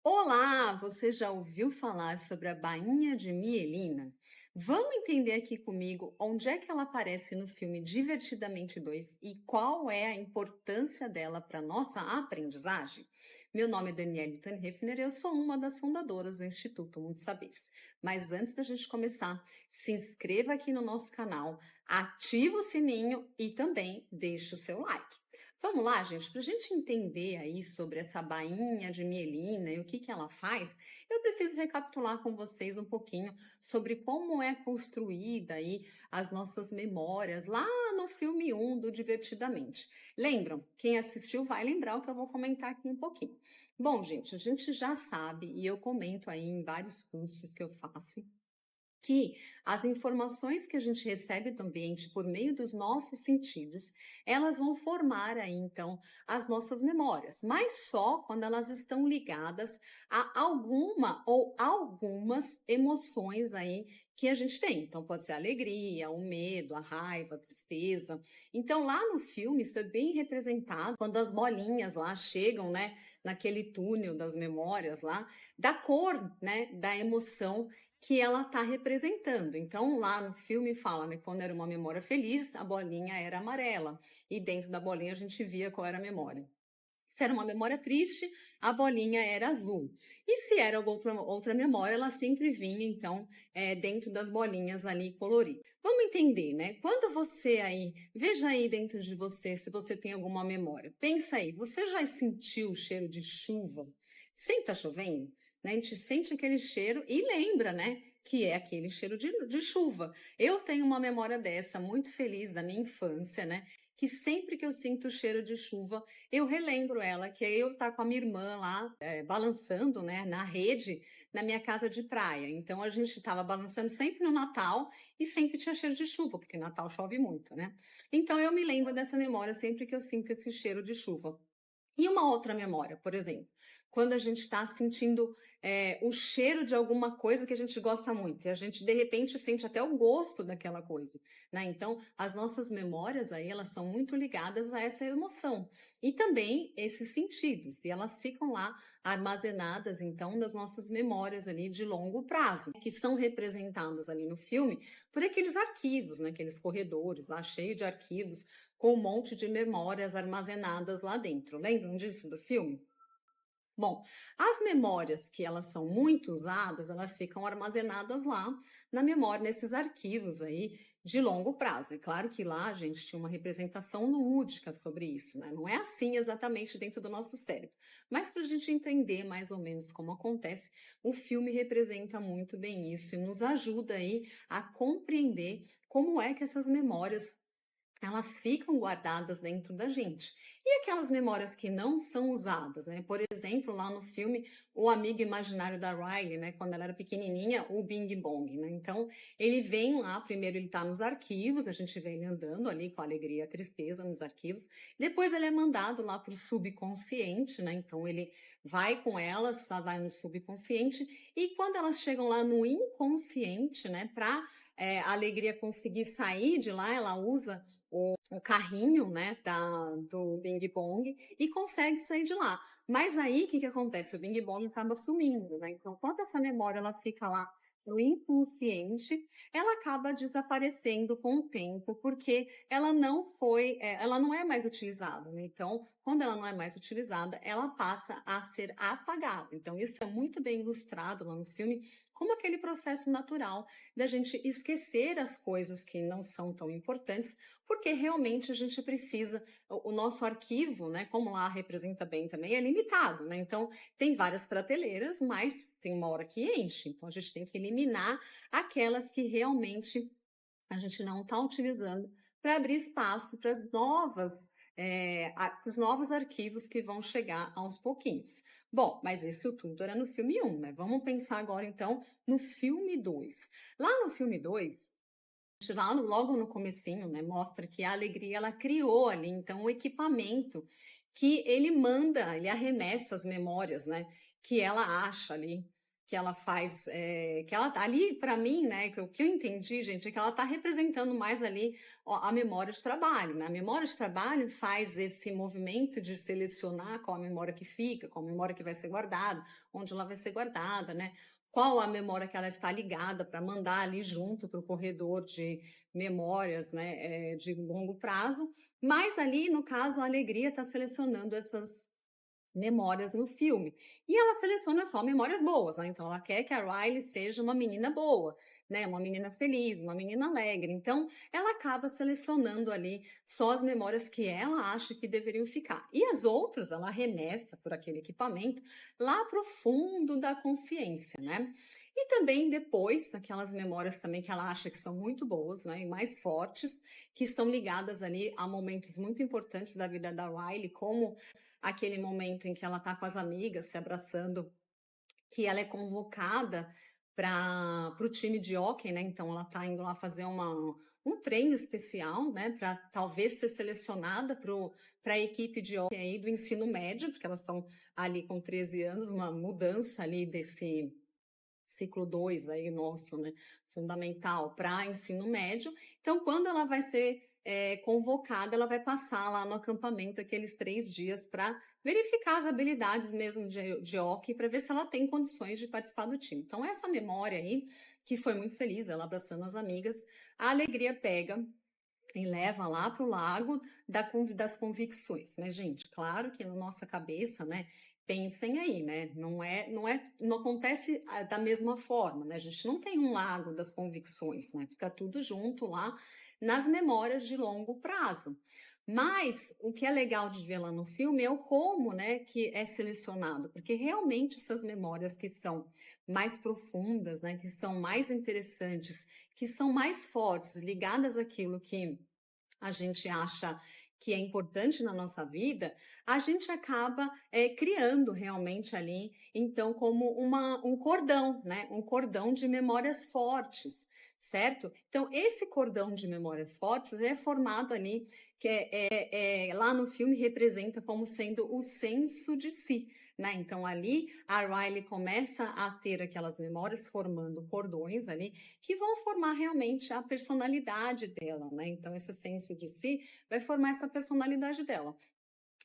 Olá, você já ouviu falar sobre a bainha de Mielina? Vamos entender aqui comigo onde é que ela aparece no filme Divertidamente 2 e qual é a importância dela para nossa aprendizagem? Meu nome é Danielle Tanhefner e eu sou uma das fundadoras do Instituto Muitos Saberes. Mas antes da gente começar, se inscreva aqui no nosso canal, ativa o sininho e também deixe o seu like. Vamos lá, gente, para a gente entender aí sobre essa bainha de mielina e o que ela faz, eu preciso recapitular com vocês um pouquinho sobre como é construída aí as nossas memórias lá no filme 1 do Divertidamente. Lembram? Quem assistiu vai lembrar o que eu vou comentar aqui um pouquinho. Bom, gente, a gente já sabe, e eu comento aí em vários cursos que eu faço, que as informações que a gente recebe do ambiente por meio dos nossos sentidos, elas vão formar aí então as nossas memórias, mas só quando elas estão ligadas a alguma ou algumas emoções aí que a gente tem. Então pode ser a alegria, o medo, a raiva, a tristeza. Então lá no filme isso é bem representado quando as bolinhas lá chegam, né, naquele túnel das memórias lá, da cor, né, da emoção que ela está representando. Então, lá no filme fala, né, quando era uma memória feliz, a bolinha era amarela. E dentro da bolinha a gente via qual era a memória. Se era uma memória triste, a bolinha era azul. E se era outra memória, ela sempre vinha, então, dentro das bolinhas ali coloridas. Vamos entender, né? Quando você aí, veja aí dentro de você se você tem alguma memória. Pensa aí, você já sentiu o cheiro de chuva? Sem tá chovendo? Né? A gente sente aquele cheiro e lembra, né? Que é aquele cheiro de chuva. Eu tenho uma memória dessa, muito feliz da minha infância, né? Que sempre que eu sinto o cheiro de chuva, eu relembro ela, que é eu estar com a minha irmã lá, balançando, né, na rede, na minha casa de praia. Então a gente estava balançando sempre no Natal e sempre tinha cheiro de chuva, porque Natal chove muito, né? Então eu me lembro dessa memória sempre que eu sinto esse cheiro de chuva. E uma outra memória, por exemplo, quando a gente está sentindo o cheiro de alguma coisa que a gente gosta muito, e a gente de repente sente até o gosto daquela coisa, né? Então, as nossas memórias aí, elas são muito ligadas a essa emoção e também esses sentidos, e elas ficam lá armazenadas, então, nas nossas memórias ali de longo prazo, que são representadas ali no filme por aqueles arquivos, né? Aqueles corredores lá cheios de arquivos com um monte de memórias armazenadas lá dentro. Lembram disso do filme? Bom, as memórias que elas são muito usadas, elas ficam armazenadas lá na memória, nesses arquivos aí de longo prazo. É claro que lá a gente tinha uma representação lúdica sobre isso, né? Não é assim exatamente dentro do nosso cérebro. Mas para a gente entender mais ou menos como acontece, o filme representa muito bem isso e nos ajuda aí a compreender como é que essas memórias elas ficam guardadas dentro da gente. E aquelas memórias que não são usadas, né? Por exemplo, lá no filme, o amigo imaginário da Riley, né? Quando ela era pequenininha, o Bing Bong, né? Então, ele vem lá, primeiro ele está nos arquivos, a gente vê ele andando ali com a alegria e a tristeza nos arquivos. Depois ele é mandado lá para o subconsciente, né? Então, ele vai com elas, vai no subconsciente. E quando elas chegam lá no inconsciente, né? Para a alegria conseguir sair de lá, ela usa o carrinho, né, do Bing Bong e consegue sair de lá. Mas aí, o que acontece? O Bing Bong acaba sumindo, né? Então, quando essa memória ela fica lá no inconsciente, ela acaba desaparecendo com o tempo, porque ela não foi, ela não é mais utilizada, né? Então, quando ela não é mais utilizada, ela passa a ser apagada. Então, isso é muito bem ilustrado lá no filme, como aquele processo natural da gente esquecer as coisas que não são tão importantes, porque realmente a gente precisa, o nosso arquivo, né, como lá representa bem também, é limitado, né? Então, tem várias prateleiras, mas tem uma hora que enche. Então, a gente tem que eliminar aquelas que realmente a gente não está utilizando para abrir espaço para as novas. Os novos arquivos que vão chegar aos pouquinhos. Bom, mas isso tudo era no filme 1, né? Vamos pensar agora então no filme 2. Lá no filme 2, lá logo no comecinho, né, mostra que a alegria ela criou ali então um equipamento que ele manda, ele arremessa as memórias, né, que ela acha ali que ela faz, que ela tá ali, para mim, né, que o que eu entendi, gente, é que ela está representando mais ali a memória de trabalho, né? A memória de trabalho faz esse movimento de selecionar qual a memória que fica, qual a memória que vai ser guardada, onde ela vai ser guardada, né? Qual a memória que ela está ligada para mandar ali junto para o corredor de memórias, né, de longo prazo. Mas ali, no caso, a Alegria está selecionando essas memórias no filme. E ela seleciona só memórias boas, né? Então ela quer que a Riley seja uma menina boa, né? Uma menina feliz, uma menina alegre. Então ela acaba selecionando ali só as memórias que ela acha que deveriam ficar. E as outras ela arremessa por aquele equipamento lá para o fundo da consciência, né? E também depois, aquelas memórias também que ela acha que são muito boas, né, e mais fortes, que estão ligadas ali a momentos muito importantes da vida da Riley, como aquele momento em que ela está com as amigas se abraçando, que ela é convocada para o time de hóquei, né? Então ela está indo lá fazer um treino especial, né? Para talvez ser selecionada para a equipe de hóquei aí do ensino médio, porque elas estão ali com 13 anos, uma mudança ali desse ciclo 2 aí nosso, né, fundamental para ensino médio. Então, quando ela vai ser convocada, ela vai passar lá no acampamento aqueles 3 dias para verificar as habilidades mesmo de hóquei, para ver se ela tem condições de participar do time. Então, essa memória aí, que foi muito feliz, ela abraçando as amigas, a Alegria pega e leva lá para o lago das convicções. Mas, gente, claro que na nossa cabeça, né? Pensem aí, né? Não acontece da mesma forma, né? A gente não tem um lago das convicções, né? Fica tudo junto lá nas memórias de longo prazo. Mas o que é legal de ver lá no filme é o como, né, que é selecionado, porque realmente essas memórias que são mais profundas, né, que são mais interessantes, que são mais fortes, ligadas àquilo que a gente acha que é importante na nossa vida, a gente acaba criando realmente ali, então, como um cordão, né? Um cordão de memórias fortes, certo? Então, esse cordão de memórias fortes é formado ali, que lá no filme representa como sendo o senso de si. Né? Então, ali a Riley começa a ter aquelas memórias formando cordões ali que vão formar realmente a personalidade dela, né? Então, esse senso de si vai formar essa personalidade dela.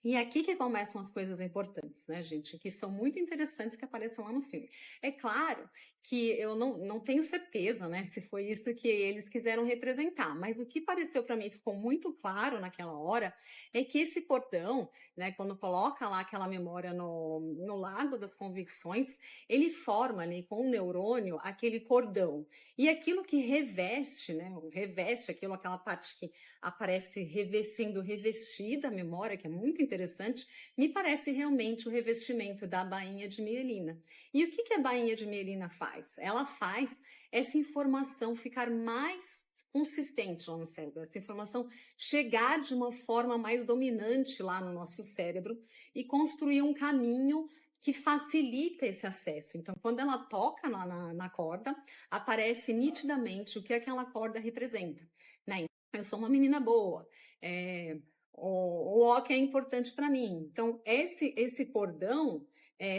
E é aqui que começam as coisas importantes, né, gente? Que são muito interessantes que aparecem lá no filme. É claro que eu não tenho certeza, né, se foi isso que eles quiseram representar, mas o que pareceu para mim, ficou muito claro naquela hora, é que esse cordão, né, quando coloca lá aquela memória no lago das convicções, ele forma ali com o neurônio aquele cordão. E aquilo que reveste, né, reveste aquela parte que aparece sendo revestida a memória, que é muito interessante, me parece realmente o revestimento da bainha de mielina. E o que a bainha de mielina faz? Ela faz essa informação ficar mais consistente lá no cérebro, essa informação chegar de uma forma mais dominante lá no nosso cérebro e construir um caminho que facilita esse acesso. Então, quando ela toca na corda, aparece nitidamente o que aquela corda representa, né? Eu sou uma menina boa, o OK é importante para mim. Então, esse cordão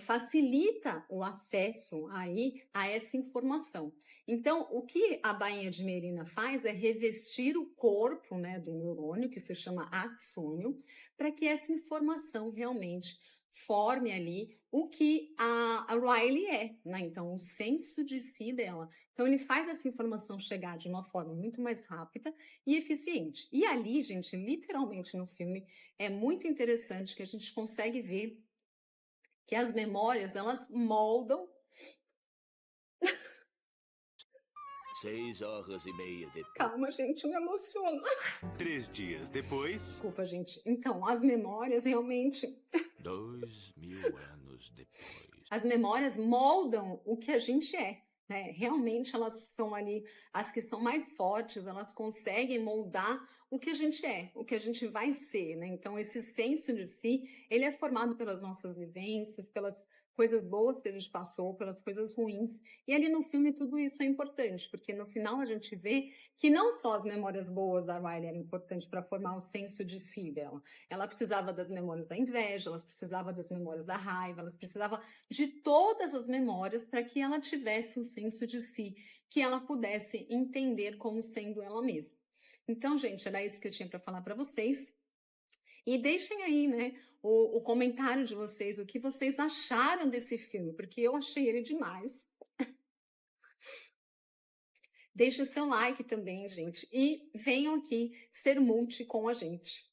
facilita o acesso aí a essa informação. Então, o que a bainha de mielina faz é revestir o corpo, né, do neurônio, que se chama axônio, para que essa informação realmente forme ali o que a Riley é, né? Então, o senso de si dela. Então, ele faz essa informação chegar de uma forma muito mais rápida e eficiente. E ali, gente, literalmente no filme, é muito interessante que a gente consegue ver que as memórias, elas moldam. 6h30 depois. Calma, gente, eu me emociono. 3 dias depois. Desculpa, gente. Então, as memórias realmente. 2000 anos depois. As memórias moldam o que a gente é. Né? Realmente elas são ali, as que são mais fortes, elas conseguem moldar o que a gente é, o que a gente vai ser. Né? Então, esse senso de si, ele é formado pelas nossas vivências, pelas coisas boas que a gente passou, pelas coisas ruins. E ali no filme tudo isso é importante, porque no final a gente vê que não só as memórias boas da Riley eram importantes para formar o senso de si dela. Ela precisava das memórias da inveja, ela precisava das memórias da raiva, ela precisava de todas as memórias para que ela tivesse um senso de si, que ela pudesse entender como sendo ela mesma. Então, gente, era isso que eu tinha para falar para vocês. E deixem aí, né, o comentário de vocês, o que vocês acharam desse filme, porque eu achei ele demais. Deixe o seu like também, gente, e venham aqui ser multi com a gente.